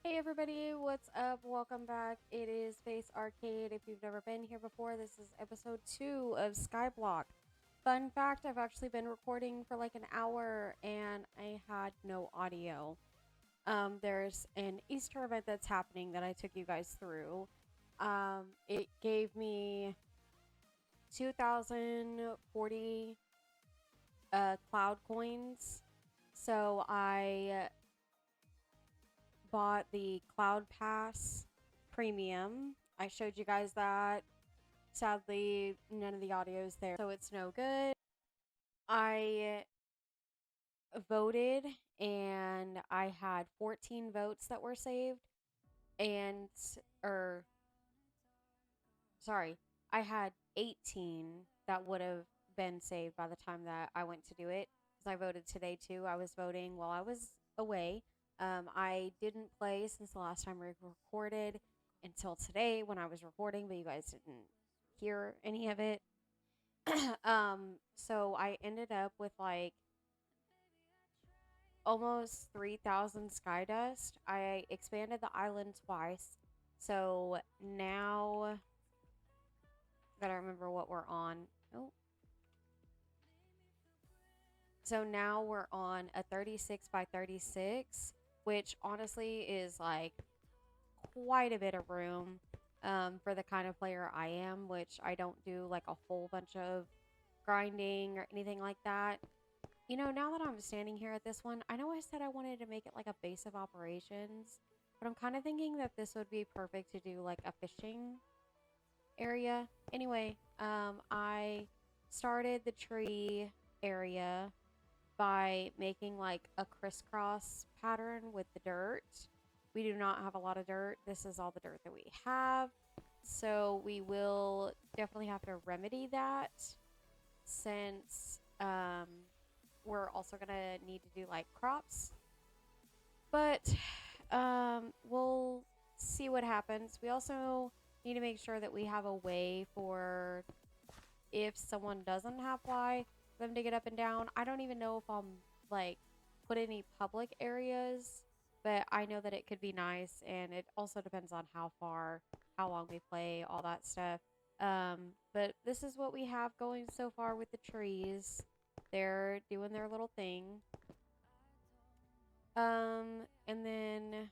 Hey everybody, what's up? Welcome back. It is Space Arcade. If you've never been here before, this is episode 2 of Skyblock. Fun fact, I've actually been recording for like an hour and I had no audio. There's an Easter event that's happening that I took you guys through. It gave me 2040 cloud coins. So I bought the Cloud Pass Premium. I showed you guys that. Sadly, none of the audio is there, so it's no good. I voted and I had 14 votes that were saved. And, or, sorry, I had 18 that would have been saved by the time that I went to do it. Because I voted today too. I was voting while I was away. I didn't play since the last time we recorded until today when I was recording, but you guys didn't hear any of it. So I ended up with like almost 3,000 sky dust. I expanded the island twice. So now, gotta remember what we're on. Oh. So now we're on a 36 by 36, which honestly is like quite a bit of room for the kind of player I am, which I don't do like a whole bunch of grinding or anything like that. You know, now that I'm standing here at this one, I know I said I wanted to make it like a base of operations, but I'm kind of thinking that this would be perfect to do like a fishing area. Anyway, I started the tree area by making like a crisscross pattern with the dirt. We do not have a lot of dirt. This is all the dirt that we have. So we will definitely have to remedy that since we're also going to need to do like crops. But we'll see what happens. We also need to make sure that we have a way for if someone doesn't have fly, them to get up and down. I don't even know if I'll like put any public areas, but I know that it could be nice, and it also depends on how far, how long we play, all that stuff. But this is what we have going so far with the trees. They're doing their little thing. And then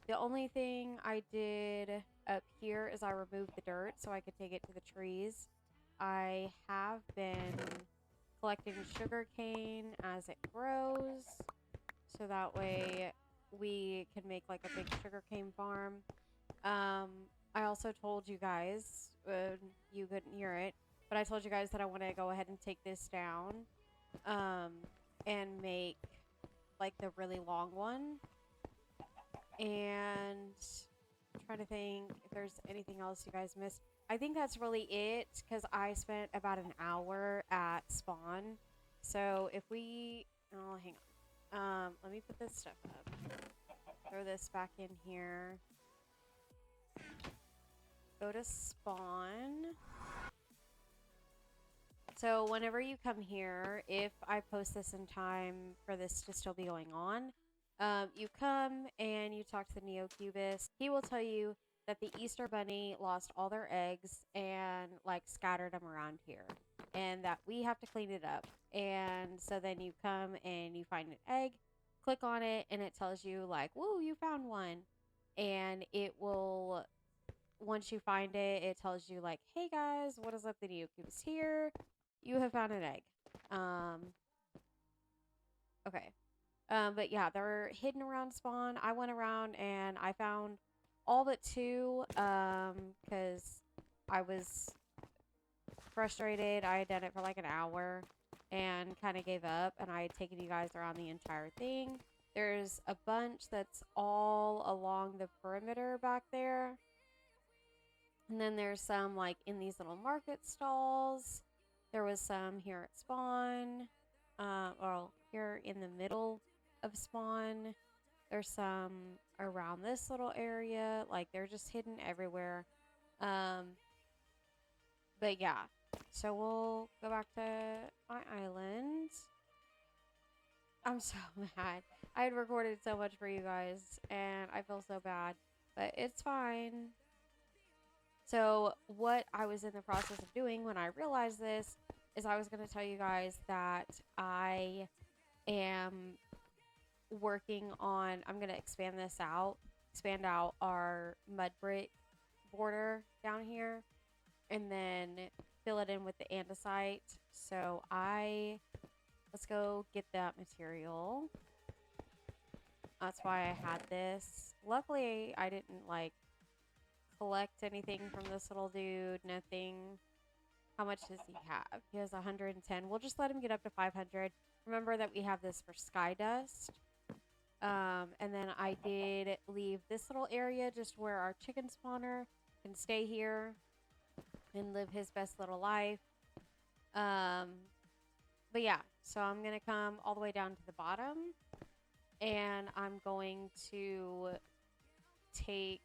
the only thing I did up here is I removed the dirt so I could take it to the trees. I have been collecting sugar cane as it grows, so that way we can make like a big sugar cane farm. I also told you guys, you couldn't hear it, but I told you guys that I want to go ahead and take this down and make like the really long one. And I'm trying to think if there's anything else you guys missed. I think that's really it because I spent about an hour at spawn. So if we, oh, hang on. Let me put this stuff up. Throw this back in here. Go to spawn. So whenever you come here, if I post this in time for this to still be going on, you come and you talk to the Neocubist. He will tell you that the Easter Bunny lost all their eggs and like scattered them around here, and that we have to clean it up. And so then you come and you find an egg, click on it, and it tells you like, "Woo, you found one!" And it will, once you find it, it tells you like, "Hey guys, what is up? The Neocubist here. You have found an egg." Okay. But yeah, they're hidden around spawn. I went around and I found all but two, because I was frustrated. I had done it for like an hour and kind of gave up, and I had taken you guys around the entire thing. There's a bunch that's all along the perimeter back there. And then there's some like in these little market stalls. There was some here at spawn. Well, here in the middle of spawn. There's some around this little area. Like they're just hidden everywhere. But yeah. So we'll go back to my island. I'm so mad. I had recorded so much for you guys, and I feel so bad, but it's fine. So, what I was in the process of doing when I realized this is I was going to tell you guys that I am working on, I'm going to expand out our mud brick border down here, and then fill it in with the andesite. So, let's go get that material. That's why I had this. Luckily, I didn't like collect anything from this little dude. Nothing. How much does he have? He has 110. We'll just let him get up to 500. Remember that we have this for sky dust. And then I did leave this little area just where our chicken spawner can stay here and live his best little life. But yeah, so I'm going to come all the way down to the bottom, and I'm going to take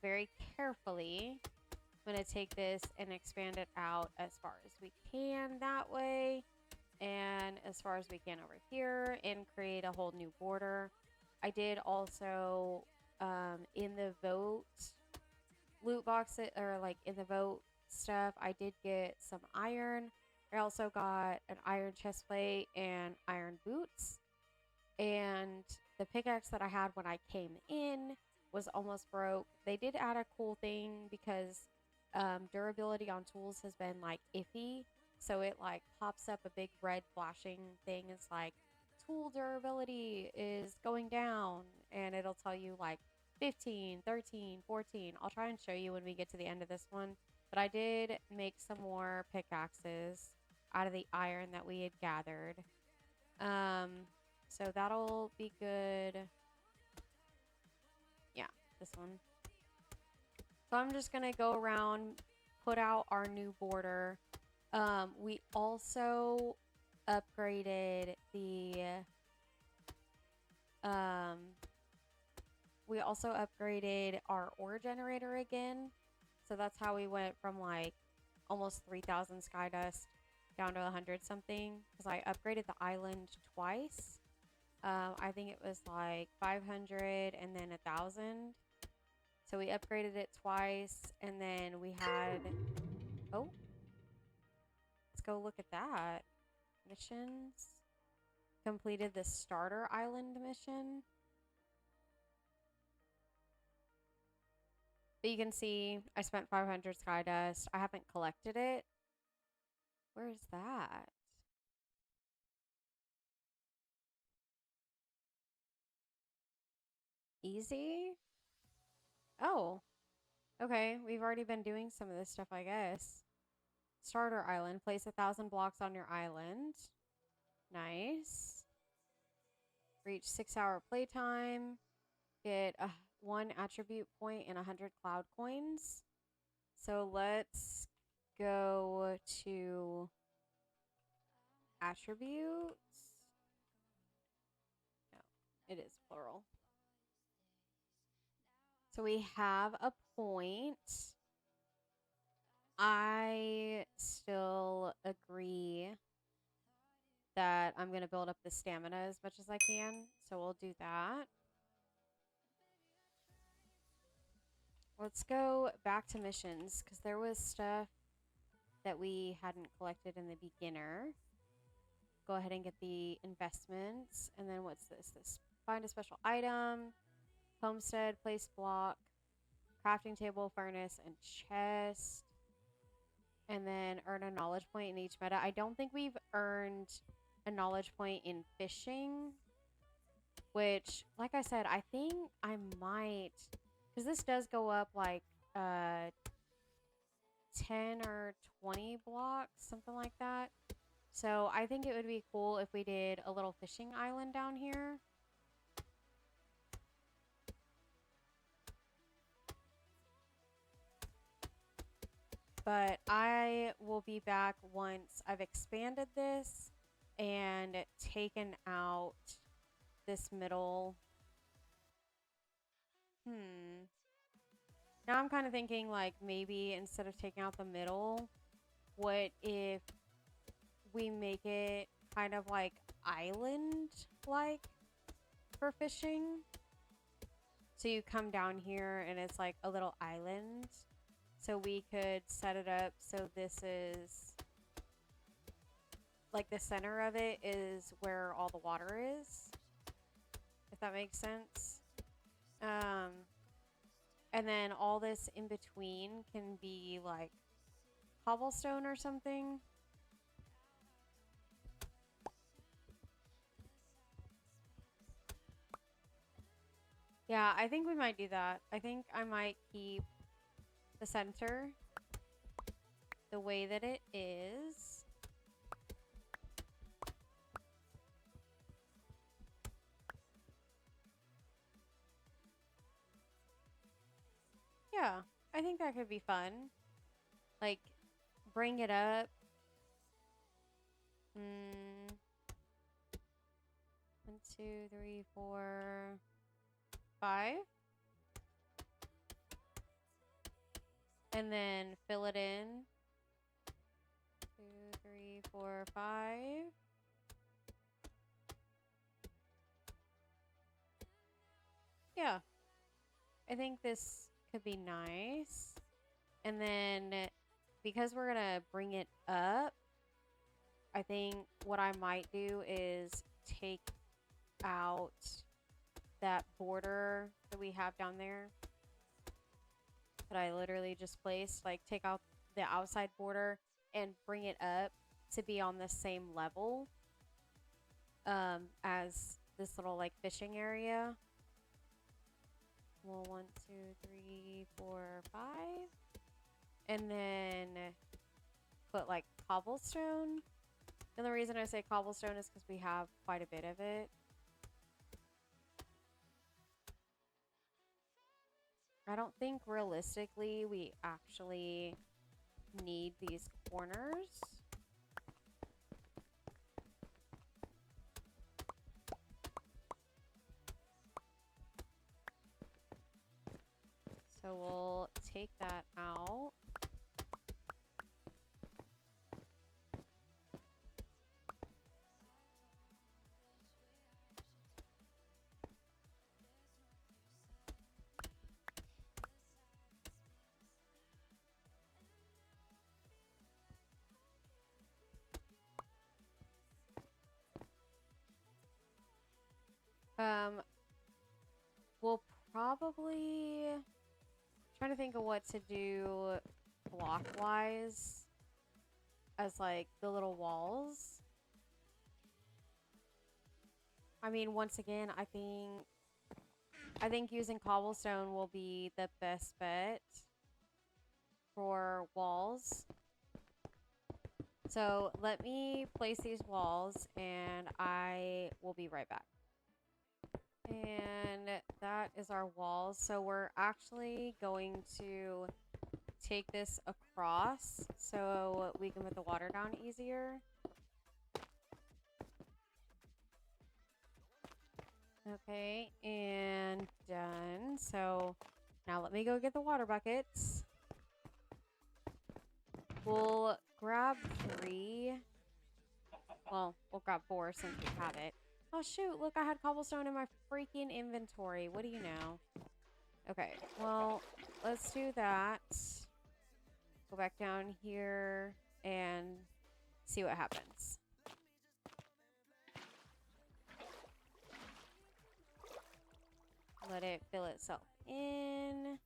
very carefully, I'm going to take this and expand it out as far as we can that way, and as far as we can over here, and create a whole new border. I did also, in the vote loot box, or like in the vote stuff, I did get some iron. I also got an iron chest plate and iron boots. And the pickaxe that I had when I came in was almost broke. They did add a cool thing because durability on tools has been like iffy. So it like pops up a big red flashing thing. It's like tool durability is going down, and it'll tell you like 15, 13, 14. I'll try and show you when we get to the end of this one. But I did make some more pickaxes out of the iron that we had gathered. So that'll be good. Yeah, this one. So I'm just gonna go around, put out our new border. We also upgraded our ore generator again. So that's how we went from like almost 3,000 sky dust down to 100 something, because I upgraded the island twice. I think it was like 500 and then 1,000. So we upgraded it twice, and then we had, oh, let's go look at that. Missions. Completed the starter island mission. But you can see I spent 500 sky dust. I haven't collected it. Where's that? Easy? Oh, okay. We've already been doing some of this stuff, I guess. Starter island. Place 1,000 blocks on your island. Nice. Reach 6-hour playtime. Get 1 attribute point and 100 cloud coins. So let's go to attributes. No, it is plural. So we have a point. I still agree that I'm going to build up the stamina as much as I can. So we'll do that. Let's go back to missions, because there was stuff that we hadn't collected in the beginner. Go ahead and get the investments. And then what's this? Find a special item. Homestead, place block, crafting table, furnace, and chest. And then earn a knowledge point in each meta. I don't think we've earned a knowledge point in fishing, which, like I said, I think I might, because this does go up like 10 or 20 blocks, something like that. So I think it would be cool if we did a little fishing island down here. But I will be back once I've expanded this and taken out this middle. Now I'm kind of thinking like maybe instead of taking out the middle, what if we make it kind of like island-like for fishing. So you come down here and it's like a little island. So we could set it up so this is like the center of it is where all the water is, if that makes sense. And then all this in between can be like cobblestone or something. Yeah, I think we might do that. I think I might keep the center the way that it is. Yeah, I think that could be fun. Like, bring it up. 1, 2, 3, 4, 5. And then fill it in. 2, 3, 4, 5. Yeah. I think this could be nice. And then because we're going to bring it up, I think what I might do is take out that border that we have down there that I literally just placed. Like, take out the outside border and bring it up to be on the same level as this little like fishing area. Well, 1, 2, 3, 4, 5. And then put like cobblestone. And the reason I say cobblestone is because we have quite a bit of it. I don't think realistically we actually need these corners. So we'll take that out. We'll probably trying to think of what to do block-wise as like the little walls. I mean, once again, I think using cobblestone will be the best bet for walls. So let me place these walls and I will be right back. And that is our walls. So we're actually going to take this across so we can put the water down easier. Okay, and done. So now let me go get the water buckets. We'll grab 3. Well, we'll grab 4 since we have it. Oh shoot, look, I had cobblestone in my freaking inventory. What do you know? Okay, well, let's do that. Go back down here and see what happens. Let it fill itself in.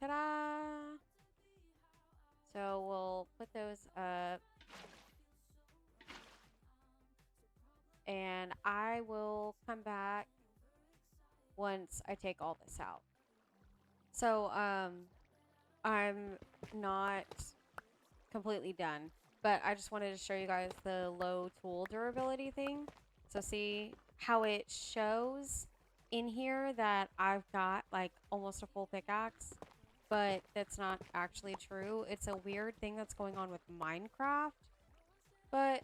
Ta-da! So we'll put those up. And I will come back once I take all this out. So, I'm not completely done, but I just wanted to show you guys the low tool durability thing. So see how it shows in here that I've got like almost a full pickaxe, but that's not actually true. It's a weird thing that's going on with Minecraft, but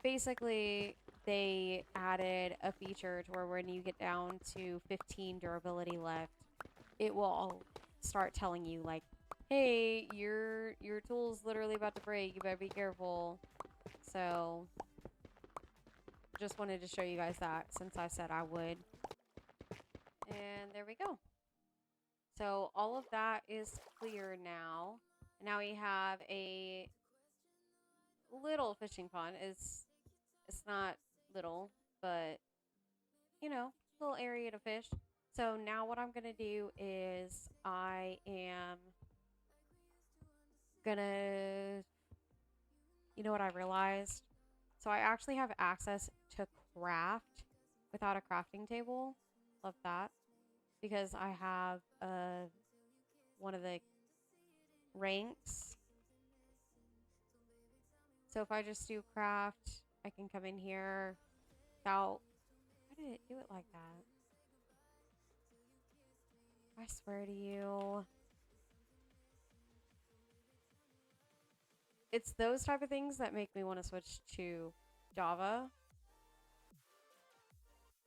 basically they added a feature to where when you get down to 15 durability left, it will start telling you like, hey, your tool's literally about to break, you better be careful. So just wanted to show you guys that since I said I would. And there we go. So all of that is clear now. Now we have a little fishing pond. It's not little, but you know, little area to fish. So now what I'm gonna do is I am gonna, you know what I realized? So I actually have access to craft without a crafting table. Love that. Because I have one of the ranks. So if I just do craft, I can come in here without... Why did it do it like that? I swear to you. It's those type of things that make me want to switch to Java.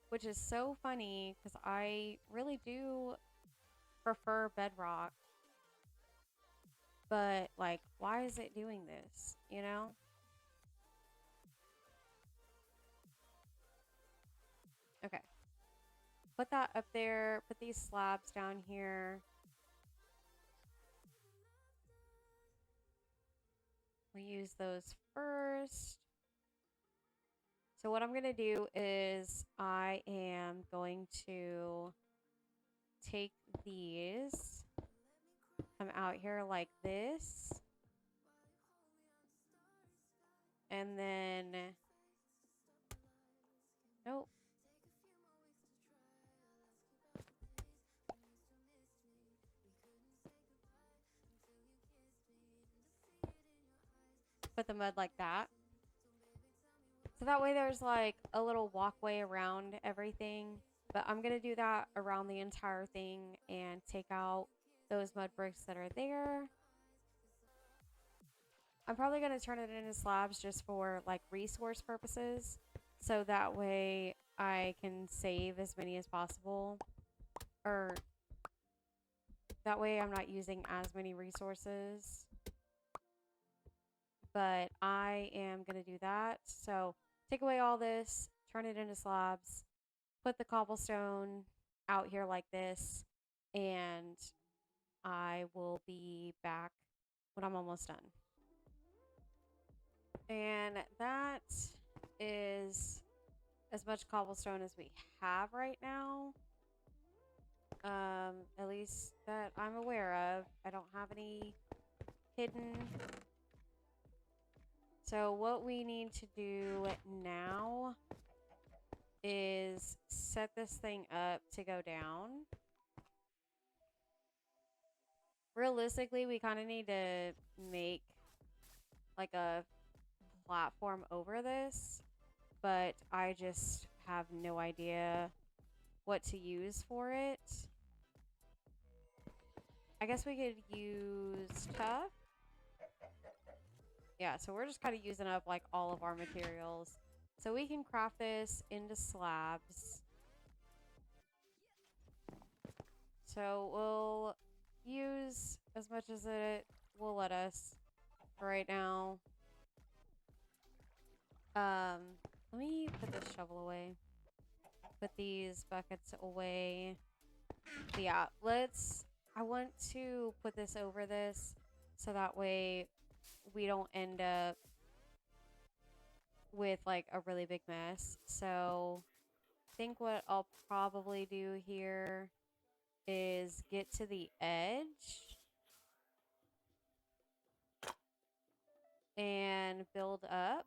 Which is so funny because I really do prefer Bedrock. But, like, why is it doing this? You know? Okay. Put that up there. Put these slabs down here. We use those first. So what I'm going to do is I am going to take these, come out here like this, and then, nope. Put the mud like that. So that way there's like a little walkway around everything. But I'm going to do that around the entire thing and take out those mud bricks that are there. I'm probably going to turn it into slabs just for like resource purposes. So that way I can save as many as possible. Or that way I'm not using as many resources. But I am going to do that. So take away all this, turn it into slabs, put the cobblestone out here like this, and I will be back when I'm almost done. And that is as much cobblestone as we have right now. At least that I'm aware of. I don't have any hidden. So what we need to do now is set this thing up to go down. Realistically, we kind of need to make like a platform over this, but I just have no idea what to use for it. I guess we could use tough. Yeah, so we're just kind of using up like all of our materials. So we can craft this into slabs. So we'll use as much as it will let us for right now. Let me put this shovel away. Put these buckets away. But yeah, I want to put this over this so that way we don't end up with like a really big mess. So I think what I'll probably do here is get to the edge and build up.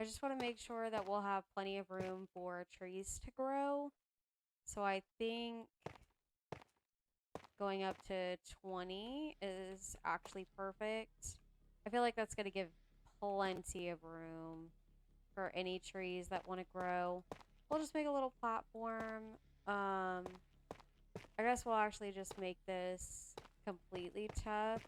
I just want to make sure that we'll have plenty of room for trees to grow. So I think going up to 20 is actually perfect. I feel like that's going to give plenty of room for any trees that want to grow. We'll just make a little platform. I guess we'll actually just make this completely tough.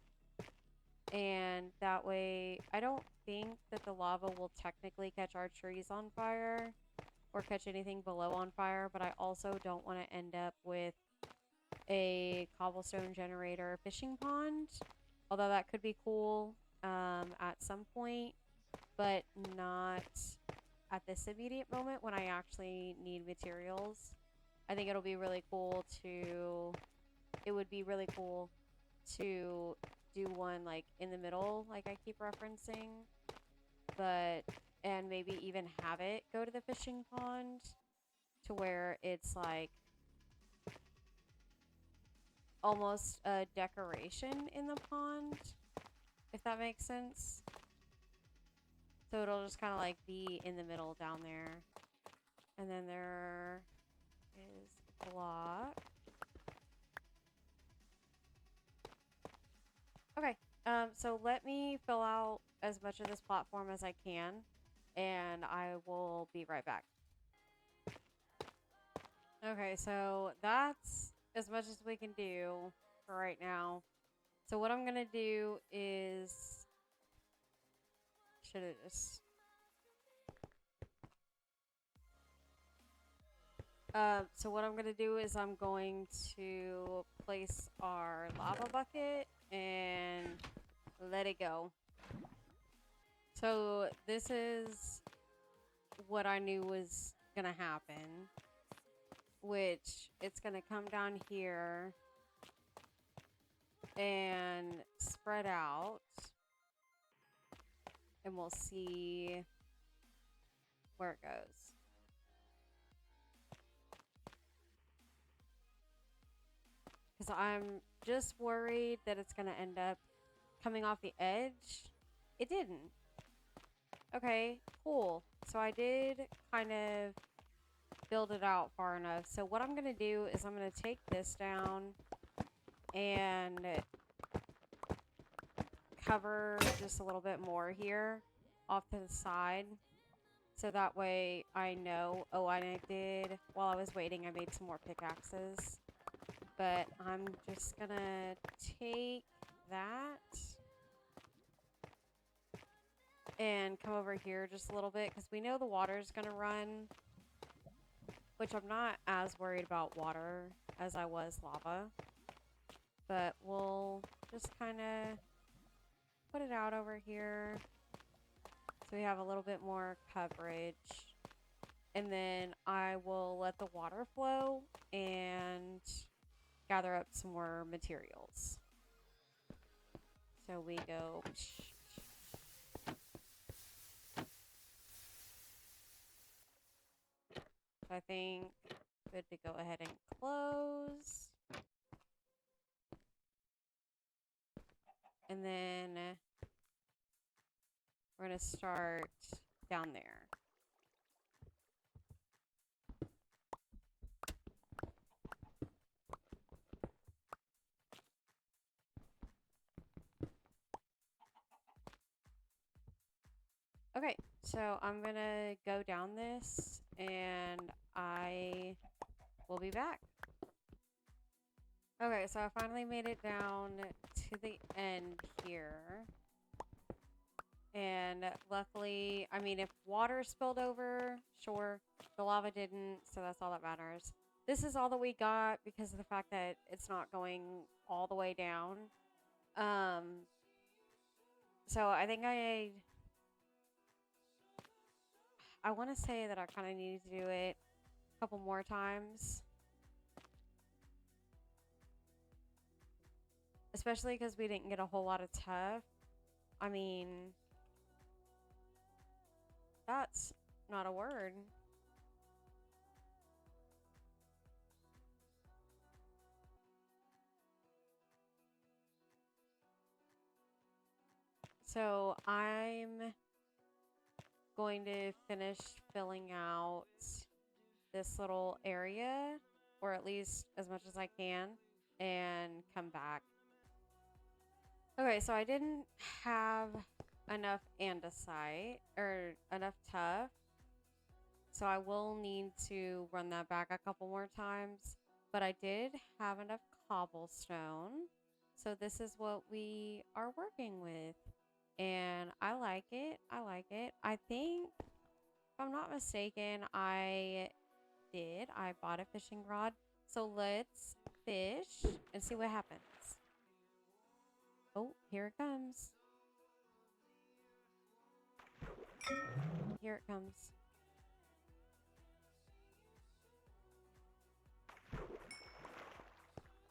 And that way, I don't think that the lava will technically catch our trees on fire. or catch anything below on fire, but I also don't want to end up with a cobblestone generator fishing pond. Although that could be cool at some point, but not at this immediate moment when I actually need materials. I think it'll be really cool to, it would be really cool to do one like in the middle, like I keep referencing, but, and maybe even have it go to the fishing pond to where it's like almost a decoration in the pond, if that makes sense. So it'll just kind of like be in the middle down there. And then there is a block. Okay, so let me fill out as much of this platform as I can, and I will be right back. Okay, so that's as much as we can do for right now. So what I'm gonna do is, should have just, so what I'm gonna do is I'm going to place our lava bucket and let it go. So this is what I knew was gonna happen, which it's gonna come down here and spread out, and we'll see where it goes. Because I'm just worried that it's gonna end up coming off the edge. It didn't. Okay, cool. So I did kind of build it out far enough. So what I'm gonna do is I'm gonna take this down and cover just a little bit more here off to the side. So that way I know, oh, I did, while I was waiting, I made some more pickaxes. But I'm just gonna take that and come over here just a little bit, because we know the water's gonna run, which I'm not as worried about water as I was lava. But we'll just kind of put it out over here so we have a little bit more coverage. And then I will let the water flow and gather up some more materials. So we go. I think good to go ahead and close. And then we're going to start down there. Okay, so I'm going to go down this and I will be back. Okay, so I finally made it down to the end here. And luckily, I mean, if water spilled over, sure, the lava didn't, so that's all that matters. This is all that we got because of the fact that it's not going all the way down. So I think I want to say that I kind of needed to do it a couple more times. Especially because we didn't get a whole lot of tough. I mean, that's not a word. So I'm going to finish filling out this little area, or at least as much as I can, and come back. Okay, so I didn't have enough andesite, or enough tuff, so I will need to run that back a couple more times, but I did have enough cobblestone, so this is what we are working with, and I like it. I think If I'm not mistaken, I did. I bought a fishing rod. So let's fish and see what happens. Oh, here it comes. Here it comes.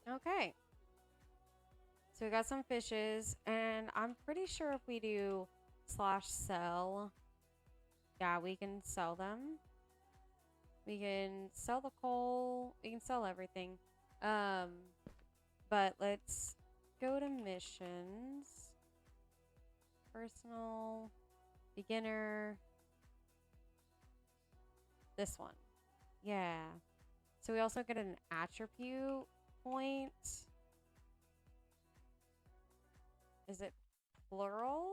Okay. So we got some fishes, and I'm pretty sure if we do /sell, yeah, we can sell them. We can sell the coal. We can sell everything. But let's go to missions. Personal, beginner. This one. Yeah. So we also get an attribute point. Is it plural?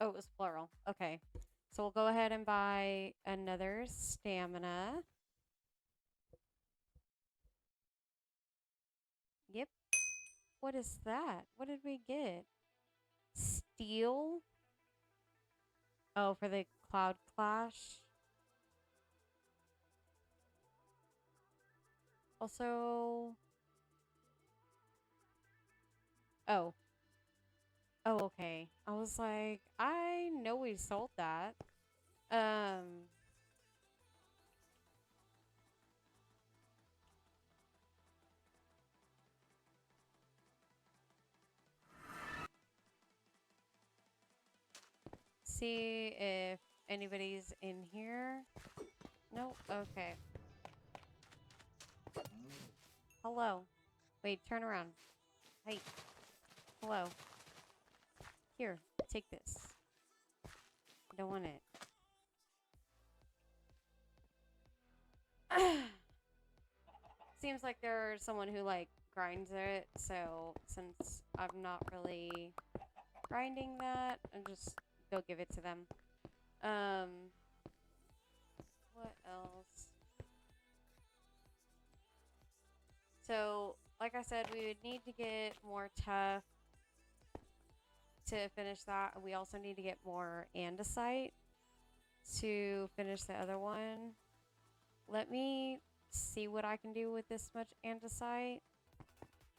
Oh, it was plural. Okay. So we'll go ahead and buy another stamina. Yep. What is that? What did we get? Steel? Oh, for the Cloud Clash. Also... Oh. Oh, okay. I was like, I know we sold that. See if anybody's in here. Nope. Okay. Hello. Wait, turn around. Hey. Hello. Here, take this. I don't want it. Seems like there's someone who like grinds it, so since I'm not really grinding that, and just go give it to them. What else? So, like I said, we would need to get more tough to finish that. We also need to get more andesite to finish the other one. Let me see what I can do with this much andesite.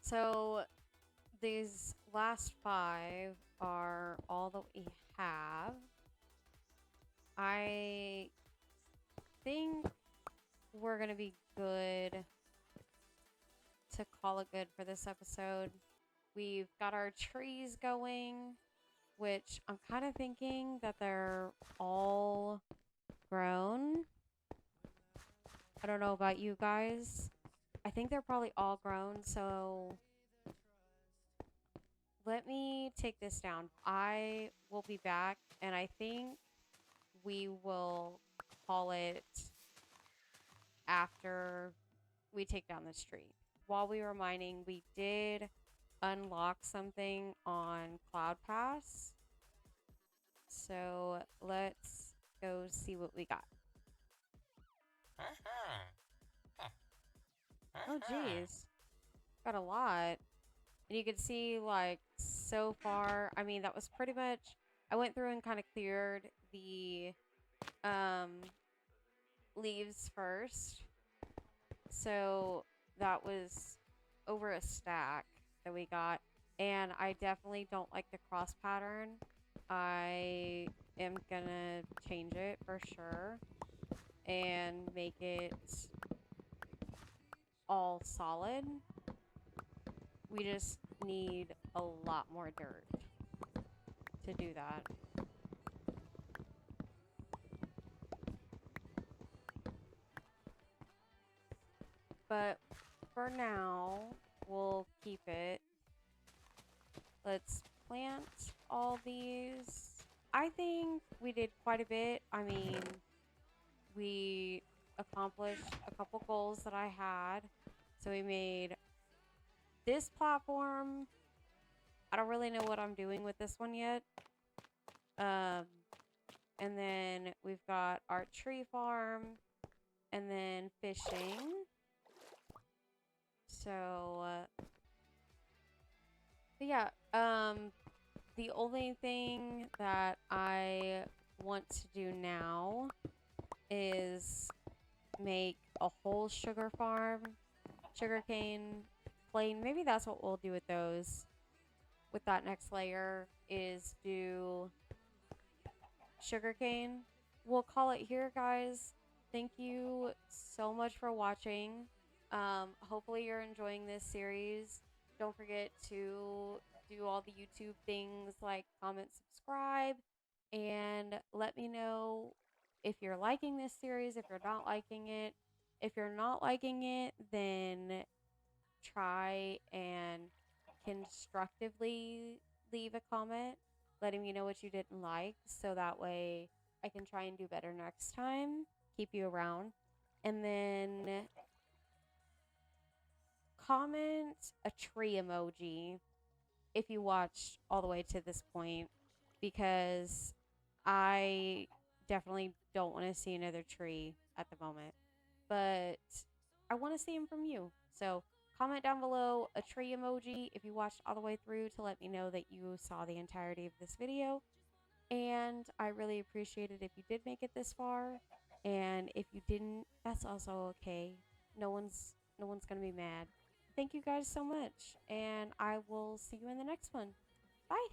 So these last 5 are all that we have. I think we're going to be good to call it good for this episode. We've got our trees going, which I'm kind of thinking that they're all grown. I don't know about you guys. I think they're probably all grown, so let me take this down. I will be back, and I think we will call it after we take down this tree. While we were mining, we did unlock something on Cloud Pass. So let's go see what we got. Oh, geez. Got a lot. And you can see, like, so far, I mean, that was pretty much, I went through and kind of cleared the leaves first. So that was over a stack that we got. And I definitely don't like the cross pattern. I am gonna change it for sure and make it all solid. We just need a lot more dirt to do that. But for now, we'll keep it. Let's plant all these. I think we did quite a bit. I mean, we accomplished a couple goals that I had. So we made this platform. I don't really know what I'm doing with this one yet. And then we've got our tree farm and then fishing. So, but yeah, the only thing that I want to do now is make a whole sugar farm, sugarcane plain. Maybe that's what we'll do with those. With that next layer is do sugarcane. We'll call it here, guys. Thank you so much for watching. Hopefully you're enjoying this series. Don't forget to do all the YouTube things like comment, subscribe, and let me know if you're liking this series, if you're not liking it. If you're not liking it, then try and constructively leave a comment letting me know what you didn't like so that way I can try and do better next time, keep you around. And then comment a tree emoji if you watched all the way to this point because I definitely don't want to see another tree at the moment. But I want to see them from you. So comment down below a tree emoji if you watched all the way through to let me know that you saw the entirety of this video. And I really appreciate it if you did make it this far. And if you didn't, that's also okay. No one's gonna be mad. Thank you guys so much, and I will see you in the next one. Bye.